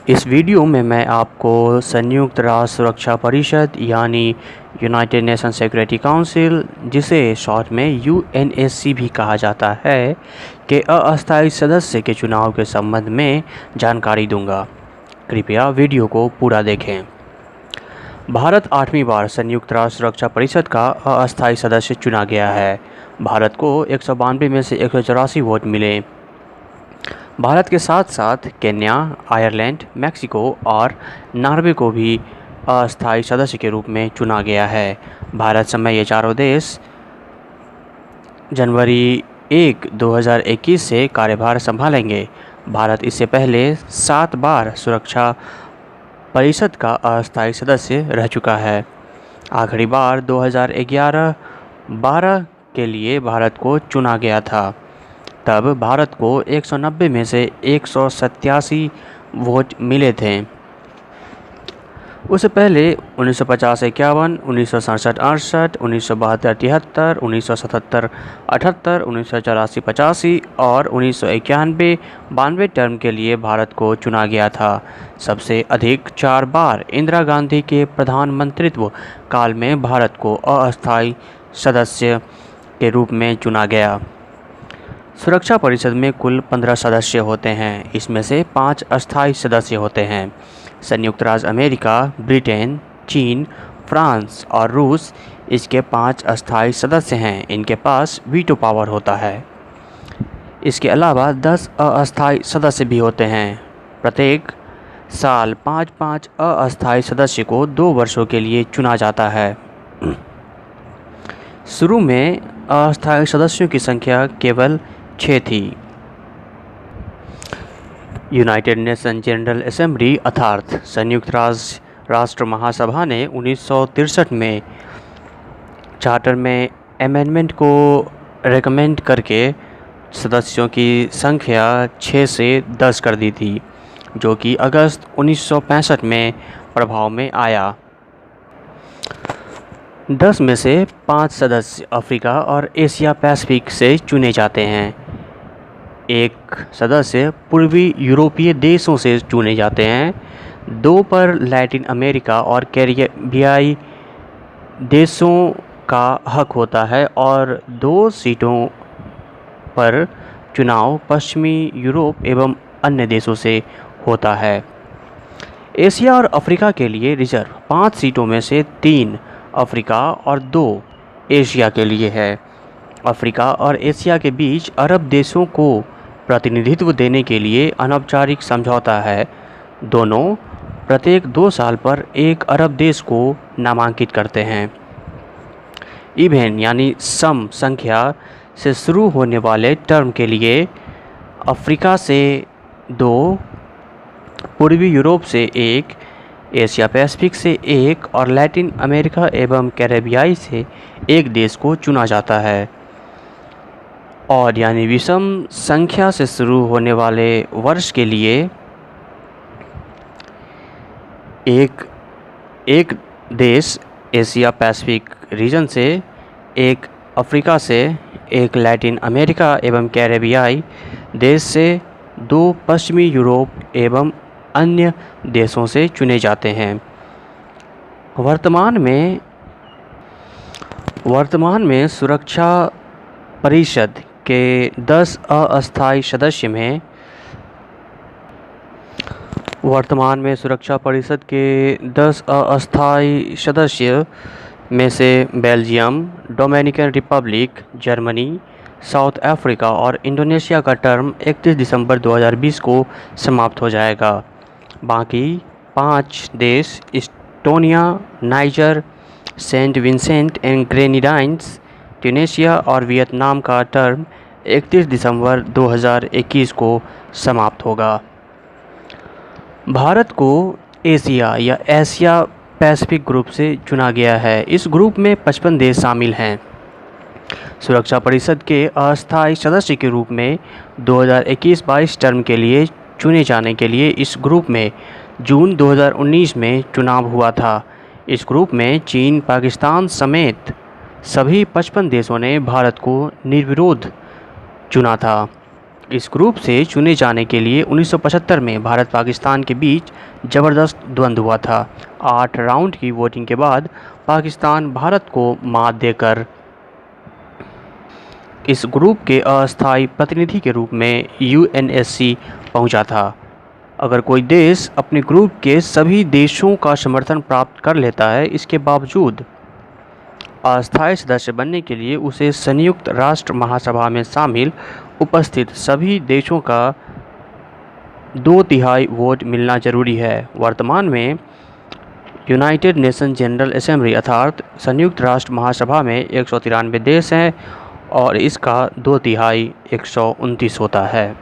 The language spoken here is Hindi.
इस वीडियो में मैं आपको संयुक्त राष्ट्र सुरक्षा परिषद यानी यूनाइटेड नेशन सिक्योरिटी काउंसिल, जिसे शॉर्ट में यूएनएससी भी कहा जाता है, के अस्थायी सदस्य के चुनाव के संबंध में जानकारी दूंगा। कृपया वीडियो को पूरा देखें। भारत 8वीं बार संयुक्त राष्ट्र सुरक्षा परिषद का अस्थायी सदस्य चुना गया है। भारत को 192 में से 184 वोट मिले। भारत के साथ साथ केन्या, आयरलैंड, मैक्सिको और नॉर्वे को भी अस्थायी सदस्य के रूप में चुना गया है। भारत समेत ये चारों देश जनवरी 1, 2021 से कार्यभार संभालेंगे। भारत इससे पहले 7 बार सुरक्षा परिषद का अस्थायी सदस्य रह चुका है। आखिरी बार 2011-12 के लिए भारत को चुना गया था। तब भारत को 190 में से 187 वोट मिले थे। उससे पहले 1950-51, 1967-68, 1972-73, 1977-78, 1984-85 और 1991-92 टर्म के लिए भारत को चुना गया था। सबसे अधिक 4 बार इंदिरा गांधी के प्रधानमंत्रित्व काल में भारत को अस्थायी सदस्य के रूप में चुना गया। सुरक्षा परिषद में कुल 15 सदस्य होते हैं। इसमें से 5 अस्थायी सदस्य होते हैं। संयुक्त राज्य अमेरिका, ब्रिटेन, चीन, फ्रांस और रूस इसके 5 अस्थायी सदस्य हैं। इनके पास वीटो पावर होता है। इसके अलावा 10 अस्थायी सदस्य भी होते हैं। प्रत्येक साल 5-5 अस्थायी सदस्य को 2 वर्षों के लिए चुना जाता है। शुरू में अस्थायी सदस्यों की संख्या केवल 6 थी। यूनाइटेड नेशन जनरल असेंबली अर्थात संयुक्त राष्ट्र महासभा ने 1963 में चार्टर में अमेंडमेंट को रेकमेंड करके सदस्यों की संख्या 6 से 10 कर दी थी, जो कि अगस्त 1965 में प्रभाव में आया। 10 में से 5 सदस्य अफ्रीका और एशिया पैसिफिक से चुने जाते हैं। एक सदस्य पूर्वी यूरोपीय देशों से चुने जाते हैं। 2 पर लैटिन अमेरिका और कैरिबियाई देशों का हक होता है और 2 सीटों पर चुनाव पश्चिमी यूरोप एवं अन्य देशों से होता है। एशिया और अफ्रीका के लिए रिजर्व 5 सीटों में से 3 अफ्रीका और 2 एशिया के लिए है। अफ्रीका और एशिया के बीच अरब देशों को प्रतिनिधित्व देने के लिए अनौपचारिक समझौता है। दोनों प्रत्येक 2 साल पर एक अरब देश को नामांकित करते हैं। इवन यानी सम संख्या से शुरू होने वाले टर्म के लिए अफ्रीका से 2, पूर्वी यूरोप से 1, एशिया पैसिफिक से 1 और लैटिन अमेरिका एवं कैरेबियाई से 1 देश को चुना जाता है। और यानी विषम संख्या से शुरू होने वाले वर्ष के लिए एक देश एशिया पैसिफिक रीजन से, 1 अफ्रीका से, 1 लैटिन अमेरिका एवं कैरेबियाई देश से, 2 पश्चिमी यूरोप एवं अन्य देशों से चुने जाते हैं। वर्तमान में सुरक्षा परिषद के 10 अस्थायी सदस्य में से Belgium, Dominican Republic, Germany, South Africa और इंडोनेशिया का टर्म 31 दिसंबर 2020 को समाप्त हो जाएगा। बाकी 5 देश Estonia, Niger, Saint Vincent and Grenadines, Tunisia और वियतनाम का टर्म 31 दिसंबर 2021 को समाप्त होगा। भारत को एशिया या एशिया पैसिफिक ग्रुप से चुना गया है। इस ग्रुप में 55 देश शामिल हैं। सुरक्षा परिषद के अस्थायी सदस्य के रूप में 2021-22 टर्म के लिए चुने जाने के लिए इस ग्रुप में जून 2019 में चुनाव हुआ था। इस ग्रुप में चीन, पाकिस्तान समेत सभी 55 देशों ने भारत को निर्विरोध चुना था। इस ग्रुप से चुने जाने के लिए 1975 में भारत पाकिस्तान के बीच ज़बरदस्त द्वंद्व हुआ था। 8 राउंड की वोटिंग के बाद पाकिस्तान भारत को मात देकर इस ग्रुप के अस्थायी प्रतिनिधि के रूप में यूएनएससी पहुंचा था। अगर कोई देश अपने ग्रुप के सभी देशों का समर्थन प्राप्त कर लेता है, इसके बावजूद अस्थायी सदस्य बनने के लिए उसे संयुक्त राष्ट्र महासभा में शामिल उपस्थित सभी देशों का 2/3 वोट मिलना जरूरी है। वर्तमान में यूनाइटेड नेशन जनरल असेंबली अर्थात संयुक्त राष्ट्र महासभा में 193 देश हैं और इसका 2/3 129 होता है।